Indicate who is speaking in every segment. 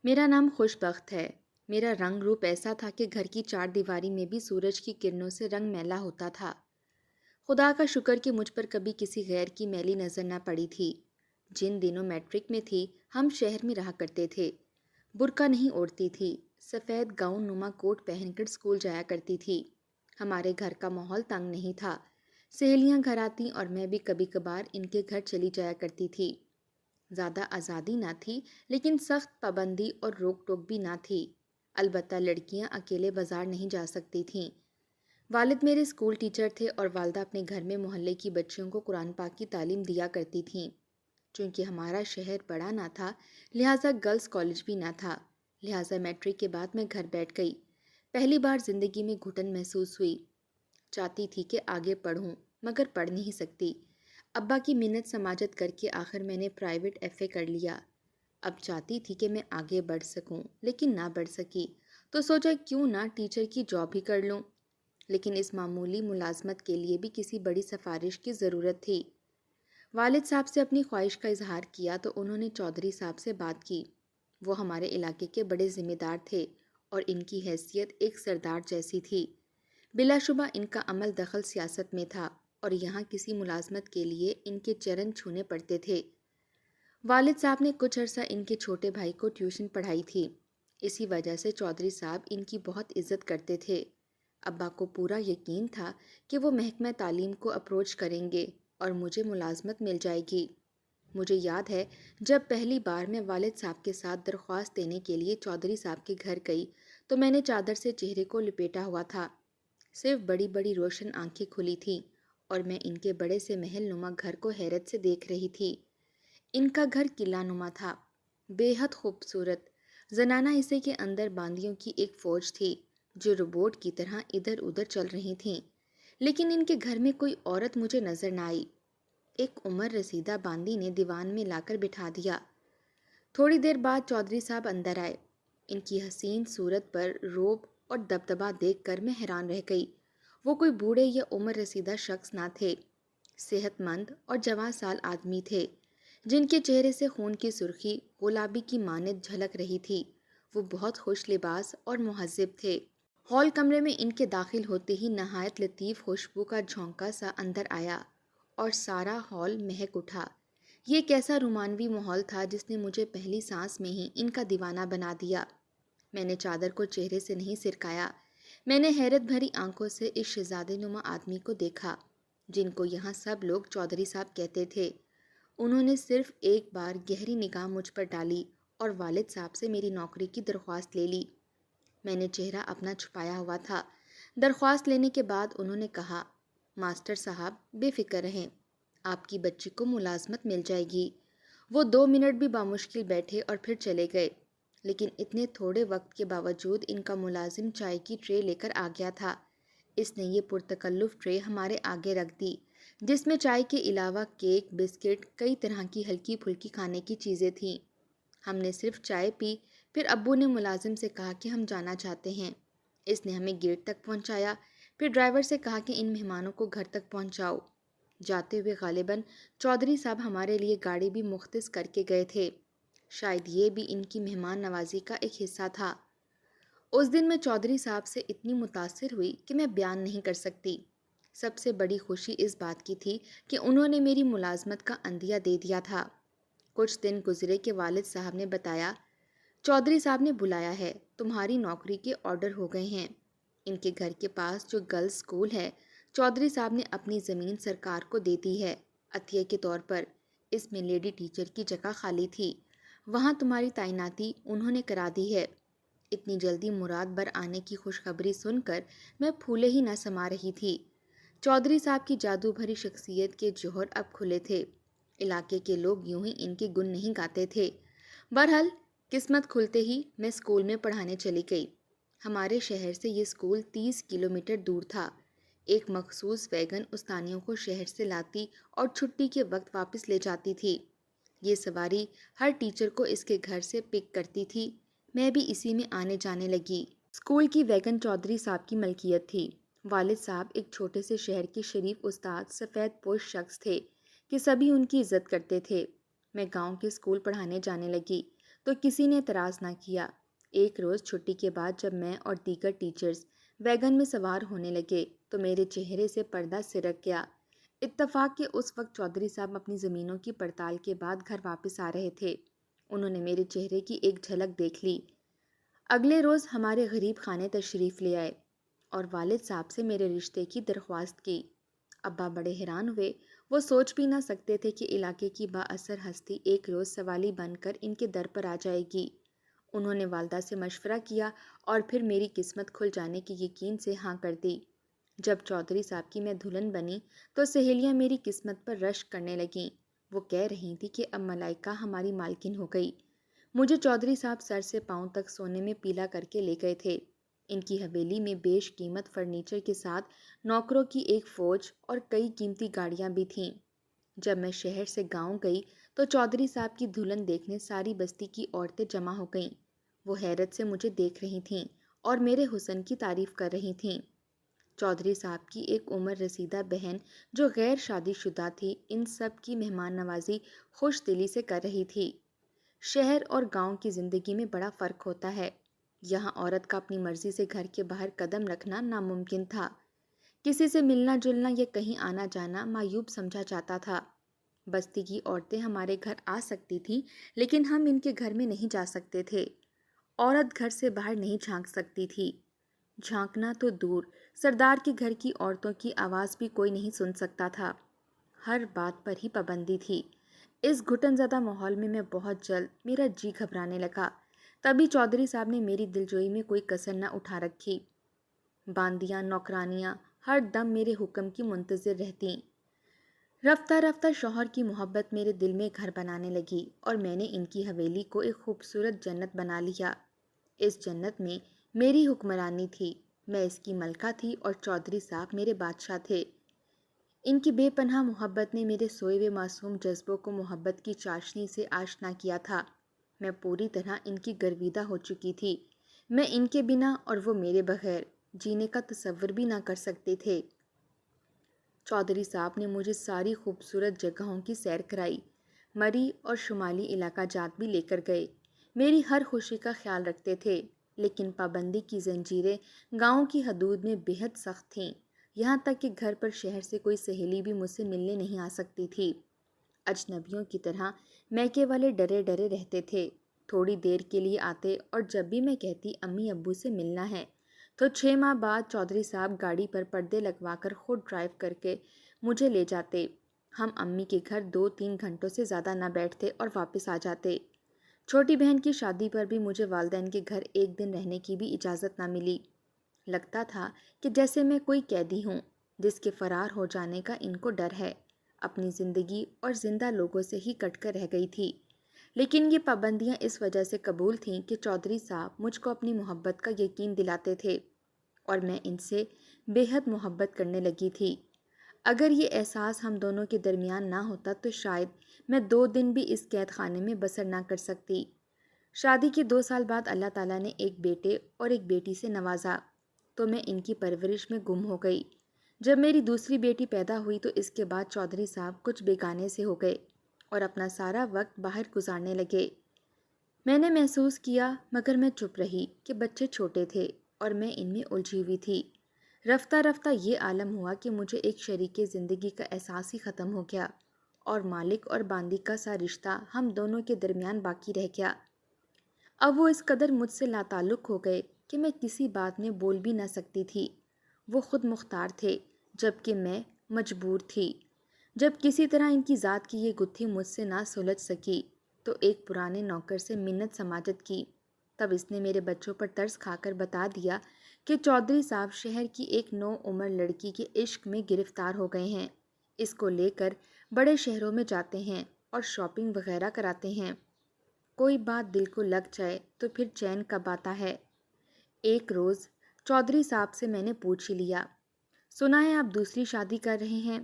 Speaker 1: میرا نام خوش بخت ہے۔ میرا رنگ روپ ایسا تھا کہ گھر کی چار دیواری میں بھی سورج کی کرنوں سے رنگ میلا ہوتا تھا۔ خدا کا شکر کہ مجھ پر کبھی کسی غیر کی میلی نظر نہ پڑی تھی۔ جن دنوں میٹرک میں تھی ہم شہر میں رہا کرتے تھے۔ برقع نہیں اوڑھتی تھی، سفید گاؤن نما کوٹ پہن کر اسکول جایا کرتی تھی۔ ہمارے گھر کا ماحول تنگ نہیں تھا۔ سہیلیاں گھر آتی اور میں بھی کبھی کبھار ان کے گھر چلی جایا کرتی تھی۔ زیادہ آزادی نہ تھی لیکن سخت پابندی اور روک ٹوک بھی نہ تھی۔ البتہ لڑکیاں اکیلے بازار نہیں جا سکتی تھیں۔ والد میرے اسکول ٹیچر تھے اور والدہ اپنے گھر میں محلے کی بچیوں کو قرآن پاک کی تعلیم دیا کرتی تھیں۔ چونکہ ہمارا شہر بڑا نہ تھا لہٰذا گرلز کالج بھی نہ تھا، لہٰذا میٹرک کے بعد میں گھر بیٹھ گئی۔ پہلی بار زندگی میں گھٹن محسوس ہوئی۔ چاہتی تھی کہ آگے پڑھوں مگر پڑھ نہیں سکتی۔ ابا کی منت سماجت کر کے آخر میں نے پرائیویٹ ایف اے کر لیا۔ اب چاہتی تھی کہ میں آگے بڑھ سکوں لیکن نہ بڑھ سکی، تو سوچا کیوں نہ ٹیچر کی جاب ہی کر لوں۔ لیکن اس معمولی ملازمت کے لیے بھی کسی بڑی سفارش کی ضرورت تھی۔ والد صاحب سے اپنی خواہش کا اظہار کیا تو انہوں نے چودھری صاحب سے بات کی۔ وہ ہمارے علاقے کے بڑے ذمہ دار تھے اور ان کی حیثیت ایک سردار جیسی تھی۔ بلا شبہ ان کا عمل دخل سیاست میں تھا اور یہاں کسی ملازمت کے لیے ان کے چرن چھونے پڑتے تھے۔ والد صاحب نے کچھ عرصہ ان کے چھوٹے بھائی کو ٹیوشن پڑھائی تھی۔ اسی وجہ سے چودھری صاحب ان کی بہت عزت کرتے تھے۔ ابا کو پورا یقین تھا کہ وہ محکمہ تعلیم کو اپروچ کریں گے اور مجھے ملازمت مل جائے گی۔ مجھے یاد ہے جب پہلی بار میں والد صاحب کے ساتھ درخواست دینے کے لیے چودھری صاحب کے گھر گئی تو میں نے چادر سے چہرے کو لپیٹا ہوا تھا۔ صرف بڑی بڑی روشن آنکھیں کھلی تھیں اور میں ان کے بڑے سے محل نما گھر کو حیرت سے دیکھ رہی تھی۔ ان کا گھر قلعہ نما تھا، بے حد خوبصورت۔ زنانہ حصے کے اندر باندیوں کی ایک فوج تھی جو روبوٹ کی طرح ادھر ادھر چل رہی تھیں، لیکن ان کے گھر میں کوئی عورت مجھے نظر نہ آئی۔ ایک عمر رسیدہ باندی نے دیوان میں لا کر بٹھا دیا۔ تھوڑی دیر بعد چودھری صاحب اندر آئے۔ ان کی حسین صورت پر روب اور دبدبا دیکھ کر میں حیران رہ گئی۔ وہ کوئی بوڑھے یا عمر رسیدہ شخص نہ تھے، صحت مند اور جوان سال آدمی تھے جن کے چہرے سے خون کی سرخی گلابی کی مانند جھلک رہی تھی۔ وہ بہت خوش لباس اور مہذب تھے۔ ہال کمرے میں ان کے داخل ہوتے ہی نہایت لطیف خوشبو کا جھونکا سا اندر آیا اور سارا ہال مہک اٹھا۔ یہ ایک ایسا رومانوی ماحول تھا جس نے مجھے پہلی سانس میں ہی ان کا دیوانہ بنا دیا۔ میں نے چادر کو چہرے سے نہیں سرکایا۔ میں نے حیرت بھری آنکھوں سے اس شہزادے نما آدمی کو دیکھا جن کو یہاں سب لوگ چودھری صاحب کہتے تھے۔ انہوں نے صرف ایک بار گہری نگاہ مجھ پر ڈالی اور والد صاحب سے میری نوکری کی درخواست لے لی۔ میں نے چہرہ اپنا چھپایا ہوا تھا۔ درخواست لینے کے بعد انہوں نے کہا، ماسٹر صاحب بے فکر رہیں، آپ کی بچی کو ملازمت مل جائے گی۔ وہ 2 منٹ بھی بامشکل بیٹھے اور پھر چلے گئے، لیکن اتنے تھوڑے وقت کے باوجود ان کا ملازم چائے کی ٹرے لے کر آ گیا تھا۔ اس نے یہ پرتکلف ٹرے ہمارے آگے رکھ دی جس میں چائے کے علاوہ کیک، بسکٹ، کئی طرح کی ہلکی پھلکی کھانے کی چیزیں تھیں۔ ہم نے صرف چائے پی، پھر ابو نے ملازم سے کہا کہ ہم جانا چاہتے ہیں۔ اس نے ہمیں گیٹ تک پہنچایا، پھر ڈرائیور سے کہا کہ ان مہمانوں کو گھر تک پہنچاؤ۔ جاتے ہوئے غالباً چودھری صاحب ہمارے لیے گاڑی بھی مختص کر کے گئے تھے۔ شاید یہ بھی ان کی مہمان نوازی کا ایک حصہ تھا۔ اس دن میں چودھری صاحب سے اتنی متاثر ہوئی کہ میں بیان نہیں کر سکتی۔ سب سے بڑی خوشی اس بات کی تھی کہ انہوں نے میری ملازمت کا عندیہ دے دیا تھا۔ کچھ دن گزرے کہ والد صاحب نے بتایا، چودھری صاحب نے بلایا ہے، تمہاری نوکری کے آرڈر ہو گئے ہیں۔ ان کے گھر کے پاس جو گرلز اسکول ہے، چودھری صاحب نے اپنی زمین سرکار کو دے دی ہے عطیے کے طور پر۔ اس میں لیڈی ٹیچر کی جگہ خالی تھی، وہاں تمہاری تعیناتی انہوں نے کرا دی ہے۔ اتنی جلدی مراد بر آنے کی خوشخبری سن کر میں پھولے ہی نہ سما رہی تھی۔ چودھری صاحب کی جادو بھری شخصیت کے جوہر اب کھلے تھے۔ علاقے کے لوگ یوں ہی ان کے گن نہیں گاتے تھے۔ بہرحال قسمت کھلتے ہی میں اسکول میں پڑھانے چلی گئی۔ ہمارے شہر سے یہ اسکول 30 کلومیٹر دور تھا۔ ایک مخصوص ویگن استانیوں کو شہر سے لاتی اور چھٹی کے وقت واپس لے جاتی تھی۔ یہ سواری ہر ٹیچر کو اس کے گھر سے پک کرتی تھی۔ میں بھی اسی میں آنے جانے لگی۔ اسکول کی ویگن چودھری صاحب کی ملکیت تھی۔ والد صاحب ایک چھوٹے سے شہر کے شریف استاد سفید پوش شخص تھے کہ سبھی ان کی عزت کرتے تھے۔ میں گاؤں کے اسکول پڑھانے جانے لگی تو کسی نے اعتراض نہ کیا۔ ایک روز چھٹی کے بعد جب میں اور دیگر ٹیچرز ویگن میں سوار ہونے لگے تو میرے چہرے سے پردہ سرک گیا۔ اتفاق کہ اس وقت چودھری صاحب اپنی زمینوں کی پڑتال کے بعد گھر واپس آ رہے تھے۔ انہوں نے میرے چہرے کی ایک جھلک دیکھ لی۔ اگلے روز ہمارے غریب خانے تشریف لے آئے اور والد صاحب سے میرے رشتے کی درخواست کی۔ ابا بڑے حیران ہوئے۔ وہ سوچ بھی نہ سکتے تھے کہ علاقے کی با اثر ہستی ایک روز سوالی بن کر ان کے در پر آ جائے گی۔ انہوں نے والدہ سے مشورہ کیا اور پھر میری قسمت کھل جانے کے یقین سے ہاں کر دی۔ جب چودھری صاحب کی میں دلہن بنی تو سہیلیاں میری قسمت پر رشک کرنے لگیں۔ وہ کہہ رہی تھی کہ اب ملائکہ ہماری مالکن ہو گئی۔ مجھے چودھری صاحب سر سے پاؤں تک سونے میں پیلا کر کے لے گئے تھے۔ ان کی حویلی میں بیش قیمت فرنیچر کے ساتھ نوکروں کی ایک فوج اور کئی قیمتی گاڑیاں بھی تھیں۔ جب میں شہر سے گاؤں گئی تو چودھری صاحب کی دلہن دیکھنے ساری بستی کی عورتیں جمع ہو گئیں۔ وہ حیرت سے مجھے دیکھ رہی تھیں اور میرے حسن کی تعریف کر رہی تھیں۔ چودھری صاحب کی ایک عمر رسیدہ بہن جو غیر شادی شدہ تھی ان سب کی مہمان نوازی خوش دلی سے کر رہی تھی۔ شہر اور گاؤں کی زندگی میں بڑا فرق ہوتا ہے۔ یہاں عورت کا اپنی مرضی سے گھر کے باہر قدم رکھنا ناممکن تھا۔ کسی سے ملنا جلنا یا کہیں آنا جانا معیوب سمجھا جاتا تھا۔ بستی کی عورتیں ہمارے گھر آ سکتی تھیں لیکن ہم ان کے گھر میں نہیں جا سکتے تھے۔ عورت گھر سے باہر نہیں جھانک سکتی تھی۔ جھانکنا تو دور، سردار کے گھر کی عورتوں کی آواز بھی کوئی نہیں سن سکتا تھا۔ ہر بات پر ہی پابندی تھی۔ اس گھٹن زدہ ماحول میں بہت جلد میرا جی گھبرانے لگا۔ تبھی چودھری صاحب نے میری دلجوئی میں کوئی کسر نہ اٹھا رکھی۔ باندیاں نوکرانیاں ہر دم میرے حکم کی منتظر رہتیں۔ رفتہ رفتہ شوہر کی محبت میرے دل میں گھر بنانے لگی اور میں نے ان کی حویلی کو ایک خوبصورت جنت بنا لیا۔ اس جنت میں میری حکمرانی تھی۔ میں اس کی ملکہ تھی اور چودھری صاحب میرے بادشاہ تھے۔ ان کی بے پناہ محبت نے میرے سوئے ہوئے معصوم جذبوں کو محبت کی چاشنی سے آشنا کیا تھا۔ میں پوری طرح ان کی گرویدہ ہو چکی تھی۔ میں ان کے بنا اور وہ میرے بغیر جینے کا تصور بھی نہ کر سکتے تھے۔ چودھری صاحب نے مجھے ساری خوبصورت جگہوں کی سیر کرائی۔ مری اور شمالی علاقہ جات بھی لے کر گئے۔ میری ہر خوشی کا خیال رکھتے تھے، لیکن پابندی کی زنجیریں گاؤں کی حدود میں بے حد سخت تھیں۔ یہاں تک کہ گھر پر شہر سے کوئی سہیلی بھی مجھ سے ملنے نہیں آ سکتی تھی۔ اجنبیوں کی طرح میکے والے ڈرے ڈرے رہتے تھے۔ تھوڑی دیر کے لیے آتے اور جب بھی میں کہتی امی ابو سے ملنا ہے تو 6 ماہ بعد چودھری صاحب گاڑی پر پردے لگوا کر خود ڈرائیو کر کے مجھے لے جاتے۔ ہم امی کے گھر 2-3 گھنٹوں سے زیادہ نہ بیٹھتے اور واپس آ جاتے۔ چھوٹی بہن کی شادی پر بھی مجھے والدین کے گھر ایک دن رہنے کی بھی اجازت نہ ملی۔ لگتا تھا کہ جیسے میں کوئی قیدی ہوں جس کے فرار ہو جانے کا ان کو ڈر ہے۔ اپنی زندگی اور زندہ لوگوں سے ہی کٹ کر رہ گئی تھی۔ لیکن یہ پابندیاں اس وجہ سے قبول تھیں کہ چودھری صاحب مجھ کو اپنی محبت کا یقین دلاتے تھے اور میں ان سے بے حد محبت کرنے لگی تھی۔ اگر یہ احساس ہم دونوں کے درمیان نہ ہوتا تو شاید میں 2 دن بھی اس قید خانے میں بسر نہ کر سکتی۔ شادی کے 2 سال بعد اللہ تعالیٰ نے ایک بیٹے اور ایک بیٹی سے نوازا تو میں ان کی پرورش میں گم ہو گئی۔ جب میری دوسری بیٹی پیدا ہوئی تو اس کے بعد چودھری صاحب کچھ بیگانے سے ہو گئے اور اپنا سارا وقت باہر گزارنے لگے۔ میں نے محسوس کیا مگر میں چپ رہی کہ بچے چھوٹے تھے اور میں ان میں الجھی ہوئی تھی۔ رفتہ رفتہ یہ عالم ہوا کہ مجھے ایک شریک زندگی کا احساس ہی ختم ہو گیا اور مالک اور باندی کا سا رشتہ ہم دونوں کے درمیان باقی رہ گیا۔ اب وہ اس قدر مجھ سے لاتعلق ہو گئے کہ میں کسی بات میں بول بھی نہ سکتی تھی۔ وہ خود مختار تھے جبکہ میں مجبور تھی۔ جب کسی طرح ان کی ذات کی یہ گتھی مجھ سے نہ سلجھ سکی تو ایک پرانے نوکر سے منت سماجت کی۔ تب اس نے میرے بچوں پر ترس کھا کر بتا دیا کہ چودھری صاحب شہر کی ایک نو عمر لڑکی کے عشق میں گرفتار ہو گئے ہیں۔ اس کو لے کر بڑے شہروں میں جاتے ہیں اور شاپنگ وغیرہ کراتے ہیں۔ کوئی بات دل کو لگ جائے تو پھر چین کب آتا ہے۔ ایک روز چودھری صاحب سے میں نے پوچھ ہی لیا، سنا ہے آپ دوسری شادی کر رہے ہیں؟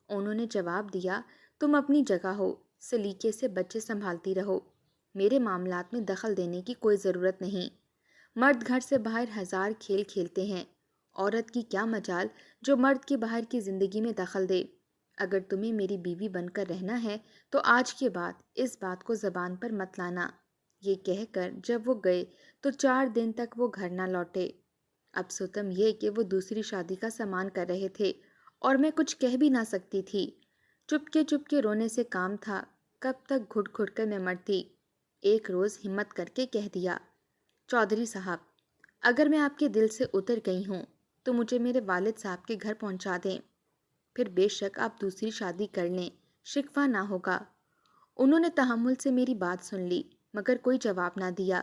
Speaker 1: انہوں نے جواب دیا، تم اپنی جگہ ہو، سلیقے سے بچے سنبھالتی رہو، میرے معاملات میں دخل دینے کی کوئی ضرورت نہیں۔ مرد گھر سے باہر 1000 کھیل کھیلتے ہیں، عورت کی کیا مجال جو مرد کے باہر کی زندگی میں دخل دے۔ اگر تمہیں میری بیوی بن کر رہنا ہے تو آج کے بعد اس بات کو زبان پر مت لانا۔ یہ کہہ کر جب وہ گئے تو 4 دن تک وہ گھر نہ لوٹے۔ اب ستم یہ کہ وہ دوسری شادی کا سامان کر رہے تھے اور میں کچھ کہہ بھی نہ سکتی تھی۔ چپ کے رونے سے کام تھا، کب تک گھٹ گھٹ کر میں مرتی۔ ایک روز ہمت کر کے کہہ دیا، چودھری صاحب، اگر میں آپ کے دل سے اتر گئی ہوں تو مجھے میرے والد صاحب کے گھر پہنچا دیں، پھر بے شک آپ دوسری شادی کر لیں، شکوہ نہ ہوگا۔ انہوں نے تحمل سے میری بات سن لی مگر کوئی جواب نہ دیا۔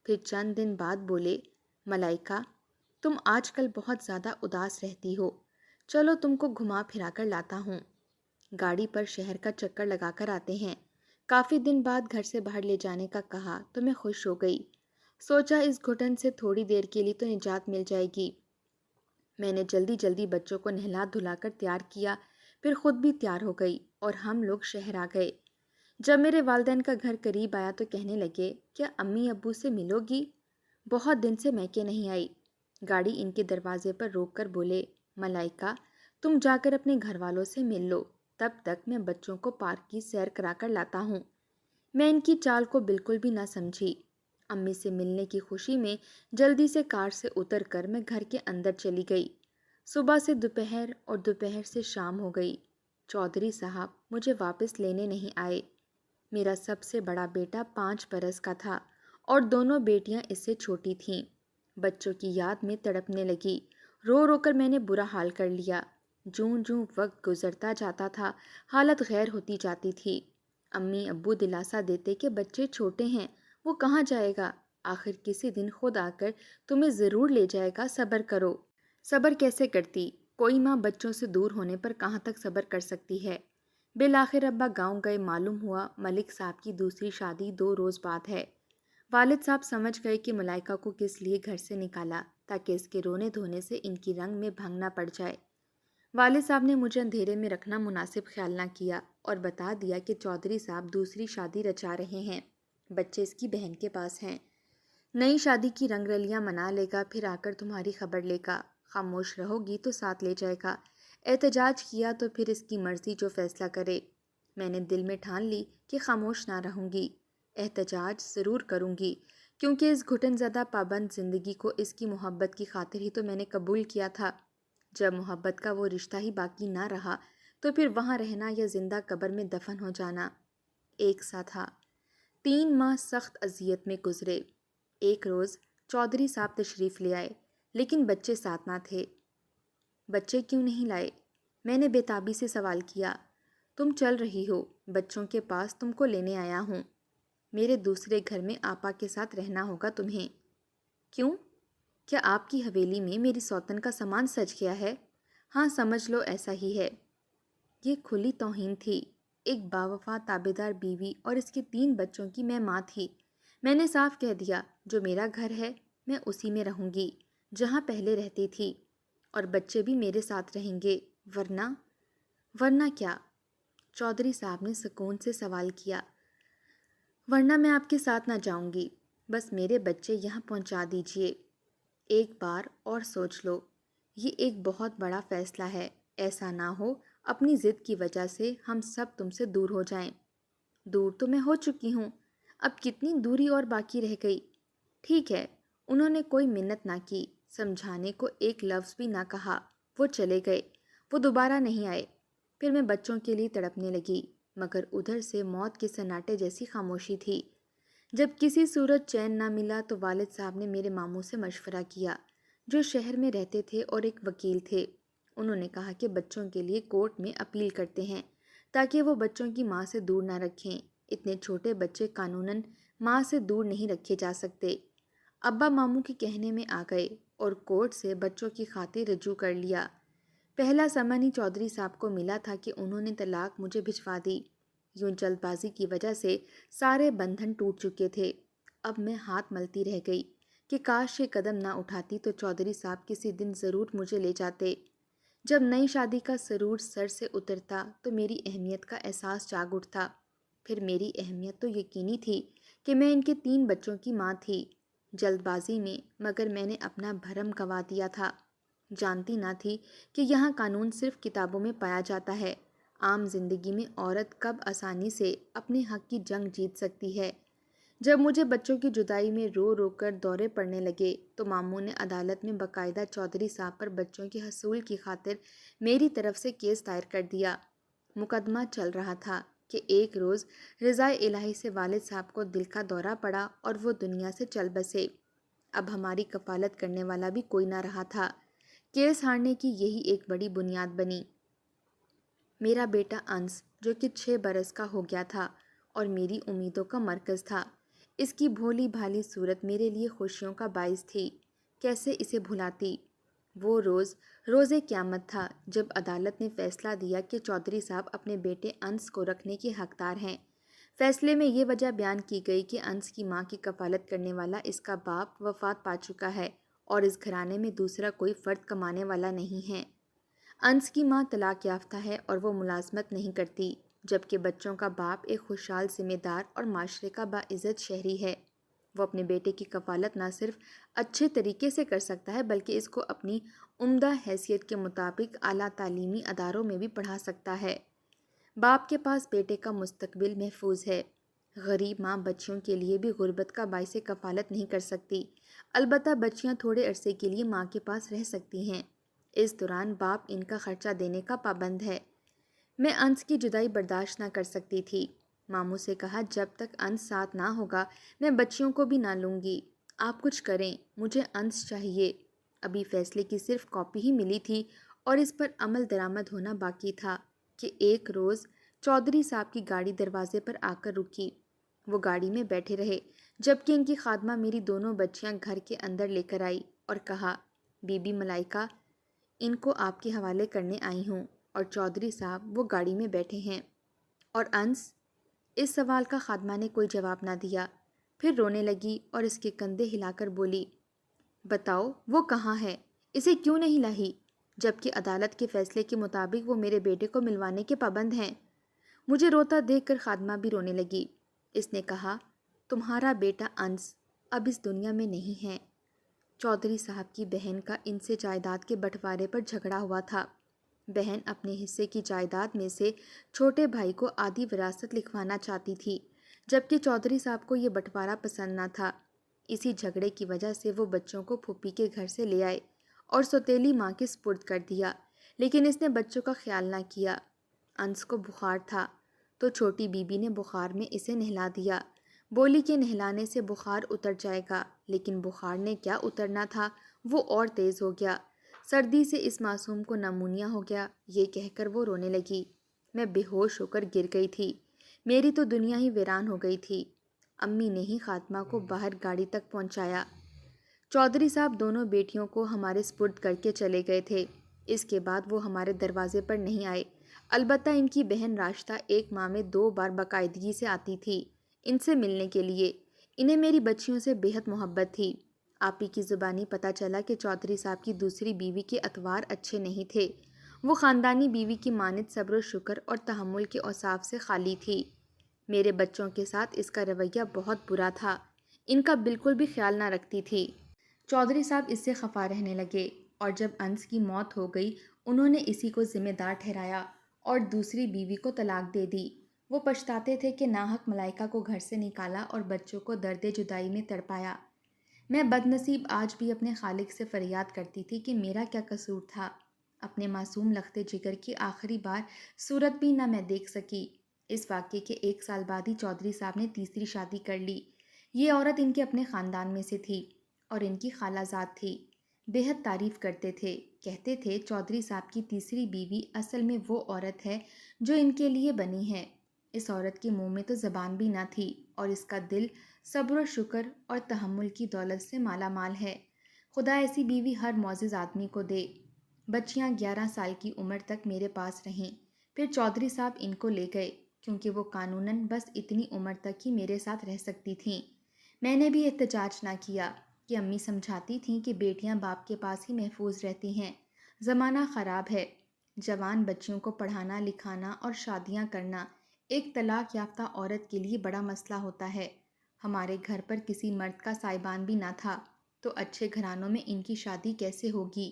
Speaker 1: پھر چند دن بعد بولے، ملائکہ، تم آج کل بہت زیادہ اداس رہتی ہو، چلو تم کو گھما پھرا کر لاتا ہوں، گاڑی پر شہر کا چکر لگا کر آتے ہیں۔ کافی دن بعد گھر سے باہر لے جانے کا کہا تو میں خوش ہو گئی، سوچا اس گھٹن سے تھوڑی دیر کے لیے تو نجات مل جائے گی۔ میں نے جلدی جلدی بچوں کو نہلا دھلا کر تیار کیا، پھر خود بھی تیار ہو گئی اور ہم لوگ شہر آ گئے۔ جب میرے والدین کا گھر قریب آیا تو کہنے لگے، کیا امی ابو سے ملو گی؟ بہت دن سے میکے نہیں آئی۔ گاڑی ان کے دروازے پر روک کر بولے، ملائکہ، تم جا کر اپنے گھر والوں سے مل لو، تب تک میں بچوں کو پارک کی سیر کرا کر لاتا ہوں۔ میں ان کی چال کو بالکل بھی نہ سمجھی۔ امی سے ملنے کی خوشی میں جلدی سے کار سے اتر کر میں گھر کے اندر چلی گئی۔ صبح سے دوپہر اور دوپہر سے شام ہو گئی، چودھری صاحب مجھے واپس لینے نہیں آئے۔ میرا سب سے بڑا بیٹا 5 برس کا تھا اور دونوں بیٹیاں اس سے چھوٹی تھیں۔ بچوں کی یاد میں تڑپنے لگی، رو رو کر میں نے برا حال کر لیا۔ جوں جوں وقت گزرتا جاتا تھا حالت غیر ہوتی جاتی تھی۔ امی ابو دلاسا دیتے کہ بچے چھوٹے ہیں، وہ کہاں جائے گا، آخر کسی دن خود آ کر تمہیں ضرور لے جائے گا، صبر کرو۔ صبر کیسے کرتی؟ کوئی ماں بچوں سے دور ہونے پر کہاں تک صبر کر سکتی ہے؟ بالآخر ابا گاؤں گئے، معلوم ہوا ملک صاحب کی دوسری شادی 2 روز بعد ہے۔ والد صاحب سمجھ گئے کہ ملائکہ کو کس لیے گھر سے نکالا، تاکہ اس کے رونے دھونے سے ان کی رنگ میں بھنگ نہ پڑ جائے۔ والد صاحب نے مجھے اندھیرے میں رکھنا مناسب خیال نہ کیا اور بتا دیا کہ چودھری صاحب دوسری شادی رچا رہے ہیں، بچے اس کی بہن کے پاس ہیں، نئی شادی کی رنگ رلیاں منا لے گا، پھر آ کر تمہاری خبر لے گا، خاموش رہو گی تو ساتھ لے جائے گا، احتجاج کیا تو پھر اس کی مرضی، جو فیصلہ کرے۔ میں نے دل میں ٹھان لی کہ خاموش نہ رہوں گی، احتجاج ضرور کروں گی، کیونکہ اس گھٹن زدہ پابند زندگی کو اس کی محبت کی خاطر ہی تو میں نے قبول کیا تھا۔ جب محبت کا وہ رشتہ ہی باقی نہ رہا تو پھر وہاں رہنا یا زندہ قبر میں دفن ہو جانا ایک سا تھا۔ 3 ماہ سخت اذیت میں گزرے۔ ایک روز چودھری صاحب تشریف لے آئے، لیکن بچے ساتھ نہ تھے۔ بچے کیوں نہیں لائے؟ میں نے بے تابی سے سوال کیا۔ تم چل رہی ہو، بچوں کے پاس تم کو لینے آیا ہوں۔ میرے دوسرے گھر میں آپا کے ساتھ رہنا ہوگا تمہیں۔ کیوں؟ کیا آپ کی حویلی میں میری سوتن کا سامان سج گیا ہے؟ ہاں سمجھ لو ایسا ہی ہے۔ یہ کھلی توہین تھی۔ ایک باوفا تابیدار بیوی اور اس کے 3 بچوں کی میں ماں تھی۔ میں نے صاف کہہ دیا، جو میرا گھر ہے میں اسی میں رہوں گی جہاں پہلے رہتی تھی، اور بچے بھی میرے ساتھ رہیں گے، ورنہ کیا؟ چودھری صاحب نے سکون سے سوال کیا۔ ورنہ میں آپ کے ساتھ نہ جاؤں گی، بس میرے بچے یہاں پہنچا دیجئے۔ ایک بار اور سوچ لو، یہ ایک بہت بڑا فیصلہ ہے، ایسا نہ ہو اپنی ضد کی وجہ سے ہم سب تم سے دور ہو جائیں۔ دور تو میں ہو چکی ہوں، اب کتنی دوری اور باقی رہ گئی؟ ٹھیک ہے، انہوں نے کوئی منت نہ کی، سمجھانے کو ایک لفظ بھی نہ کہا، وہ چلے گئے، وہ دوبارہ نہیں آئے۔ پھر میں بچوں کے لیے تڑپنے لگی، مگر ادھر سے موت کے سناٹے جیسی خاموشی تھی۔ جب کسی صورت چین نہ ملا تو والد صاحب نے میرے ماموں سے مشورہ کیا، جو شہر میں رہتے تھے اور ایک وکیل تھے۔ انہوں نے کہا کہ بچوں کے لیے کورٹ میں اپیل کرتے ہیں تاکہ وہ بچوں کی ماں سے دور نہ رکھیں۔ اتنے چھوٹے بچے قانوناً ماں سے دور نہیں رکھے جا سکتے۔ ابا ماموں کے کہنے میں آ گئے اور کورٹ سے بچوں کی خاطر رجوع کر لیا۔ پہلا سمن ہی چودھری صاحب کو ملا تھا کہ انہوں نے طلاق مجھے بھجوا دی۔ یوں جلد بازی کی وجہ سے سارے بندھن ٹوٹ چکے تھے۔ اب میں ہاتھ ملتی رہ گئی کہ کاش یہ قدم نہ اٹھاتی تو چودھری صاحب کسی دن ضرور مجھے لے جاتے۔ جب نئی شادی کا سرور سر سے اترتا تو میری اہمیت کا احساس جاگ اٹھتا۔ پھر میری اہمیت تو یقینی تھی کہ میں ان کے 3 بچوں کی ماں تھی۔ جلد بازی میں مگر میں نے اپنا بھرم گنوا دیا تھا۔ جانتی نہ تھی کہ یہاں قانون صرف کتابوں میں پایا جاتا ہے، عام زندگی میں عورت کب آسانی سے اپنے حق کی جنگ جیت سکتی ہے۔ جب مجھے بچوں کی جدائی میں رو رو کر دورے پڑنے لگے تو ماموں نے عدالت میں باقاعدہ چودھری صاحب پر بچوں کے حصول کی خاطر میری طرف سے کیس دائر کر دیا۔ مقدمہ چل رہا تھا کہ ایک روز رضائے الہی سے والد صاحب کو دل کا دورہ پڑا اور وہ دنیا سے چل بسے۔ اب ہماری کفالت کرنے والا بھی کوئی نہ رہا تھا۔ کیس ہارنے کی یہی ایک بڑی بنیاد بنی۔ میرا بیٹا انس جو کہ 6 برس کا ہو گیا تھا اور میری امیدوں کا مرکز تھا، اس کی بھولی بھالی صورت میرے لیے خوشیوں کا باعث تھی۔ کیسے اسے بھلاتی؟ وہ روز قیامت تھا جب عدالت نے فیصلہ دیا کہ چودھری صاحب اپنے بیٹے انس کو رکھنے کے حقدار ہیں۔ فیصلے میں یہ وجہ بیان کی گئی کہ انس کی ماں کی کفالت کرنے والا اس کا باپ وفات پا چکا ہے اور اس گھرانے میں دوسرا کوئی فرد کمانے والا نہیں ہے۔ انس کی ماں طلاق یافتہ ہے اور وہ ملازمت نہیں کرتی، جبکہ بچوں کا باپ ایک خوشحال ذمہ دار اور معاشرے کا باعزت شہری ہے۔ وہ اپنے بیٹے کی کفالت نہ صرف اچھے طریقے سے کر سکتا ہے بلکہ اس کو اپنی عمدہ حیثیت کے مطابق اعلیٰ تعلیمی اداروں میں بھی پڑھا سکتا ہے۔ باپ کے پاس بیٹے کا مستقبل محفوظ ہے۔ غریب ماں بچیوں کے لیے بھی غربت کا باعث کفالت نہیں کر سکتی، البتہ بچیاں تھوڑے عرصے کے لیے ماں کے پاس رہ سکتی ہیں۔ اس دوران باپ ان کا خرچہ دینے کا پابند ہے۔ میں انس کی جدائی برداشت نہ کر سکتی تھی۔ ماموں سے کہا جب تک انس ساتھ نہ ہوگا میں بچیوں کو بھی نہ لوں گی۔ آپ کچھ کریں، مجھے انس چاہیے۔ ابھی فیصلے کی صرف کاپی ہی ملی تھی اور اس پر عمل درآمد ہونا باقی تھا کہ ایک روز چودھری صاحب کی گاڑی دروازے پر آ کر رکی۔ وہ گاڑی میں بیٹھے رہے جبکہ ان کی خادمہ میری دونوں بچیاں گھر کے اندر لے کر آئی اور کہا، بی بی ملائکہ، ان کو آپ کے حوالے کرنے آئی ہوں اور چودھری صاحب وہ گاڑی میں بیٹھے ہیں۔ اور انس؟ اس سوال کا خادمہ نے کوئی جواب نہ دیا، پھر رونے لگی اور اس کے کندھے ہلا کر بولی، بتاؤ وہ کہاں ہے؟ اسے کیوں نہیں لائی؟ جبکہ عدالت کے فیصلے کے مطابق وہ میرے بیٹے کو ملوانے کے پابند ہیں۔ مجھے روتا دیکھ کر خادمہ بھی رونے لگی۔ اس نے کہا، تمہارا بیٹا انس اب اس دنیا میں نہیں ہے۔ چودھری صاحب کی بہن کا ان سے جائیداد کے بٹوارے پر جھگڑا ہوا تھا۔ بہن اپنے حصے کی جائیداد میں سے چھوٹے بھائی کو آدھی وراثت لکھوانا چاہتی تھی، جبکہ چودھری صاحب کو یہ بٹوارہ پسند نہ تھا۔ اسی جھگڑے کی وجہ سے وہ بچوں کو پھوپھی کے گھر سے لے آئے اور سوتیلی ماں کے سپرد کر دیا، لیکن اس نے بچوں کا خیال نہ کیا۔ انس کو بخار تھا تو چھوٹی بی بی نے بخار میں اسے نہلا دیا، بولی کہ نہلانے سے بخار اتر جائے گا، لیکن بخار نے کیا اترنا تھا، وہ اور تیز ہو گیا۔ سردی سے اس معصوم کو نمونیا ہو گیا، یہ کہہ کر وہ رونے لگی۔ میں بے ہوش ہو کر گر گئی تھی۔ میری تو دنیا ہی ویران ہو گئی تھی۔ امی نے ہی خاتمہ کو باہر گاڑی تک پہنچایا۔ چودھری صاحب دونوں بیٹیوں کو ہمارے سپرد کر کے چلے گئے تھے۔ اس کے بعد وہ ہمارے دروازے پر نہیں آئے، البتہ ان کی بہن راشدہ ایک ماہ میں 2 بار باقاعدگی سے آتی تھی ان سے ملنے کے لیے۔ انہیں میری بچیوں سے بے حد محبت تھی۔ آپی کی زبانی پتہ چلا کہ چودھری صاحب کی دوسری بیوی کے اطوار اچھے نہیں تھے۔ وہ خاندانی بیوی کی مانند صبر و شکر اور تحمل کے اوصاف سے خالی تھی۔ میرے بچوں کے ساتھ اس کا رویہ بہت برا تھا، ان کا بالکل بھی خیال نہ رکھتی تھی۔ چودھری صاحب اس سے خفا رہنے لگے اور جب انس کی موت ہو گئی انہوں نے اسی کو ذمہ دار ٹھہرایا اور دوسری بیوی کو طلاق دے دی۔ وہ پچھتاتے تھے کہ ناحق ملائکہ کو گھر سے نکالا اور بچوں کو درد جدائی میں تڑپایا۔ میں بد نصیب آج بھی اپنے خالق سے فریاد کرتی تھی کہ میرا کیا قصور تھا۔ اپنے معصوم لخت جگر کی آخری بار صورت بھی نہ میں دیکھ سکی۔ اس واقعے کے 1 سال بعد ہی چودھری صاحب نے تیسری شادی کر لی۔ یہ عورت ان کے اپنے خاندان میں سے تھی اور ان کی خالہ زاد تھی۔ بے حد تعریف کرتے تھے، کہتے تھے چودھری صاحب کی تیسری بیوی اصل میں وہ عورت ہے جو ان کے لیے بنی ہے۔ اس عورت کے منہ میں تو زبان بھی نہ تھی اور اس کا دل صبر و شکر اور تحمل کی دولت سے مالا مال ہے۔ خدا ایسی بیوی ہر معزز آدمی کو دے۔ بچیاں 11 سال کی عمر تک میرے پاس رہیں، پھر چودھری صاحب ان کو لے گئے کیونکہ وہ قانوناً بس اتنی عمر تک ہی میرے ساتھ رہ سکتی تھیں۔ میں نے بھی احتجاج نہ کیا کہ امی سمجھاتی تھیں کہ بیٹیاں باپ کے پاس ہی محفوظ رہتی ہیں۔ زمانہ خراب ہے، جوان بچیوں کو پڑھانا لکھانا اور شادیاں کرنا ایک طلاق یافتہ عورت کے لیے بڑا مسئلہ ہوتا ہے۔ ہمارے گھر پر کسی مرد کا سائبان بھی نہ تھا، تو اچھے گھرانوں میں ان کی شادی کیسے ہوگی؟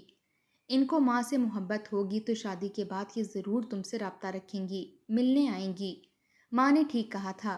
Speaker 1: ان کو ماں سے محبت ہوگی تو شادی کے بعد یہ ضرور تم سے رابطہ رکھیں گی، ملنے آئیں گی۔ ماں نے ٹھیک کہا تھا۔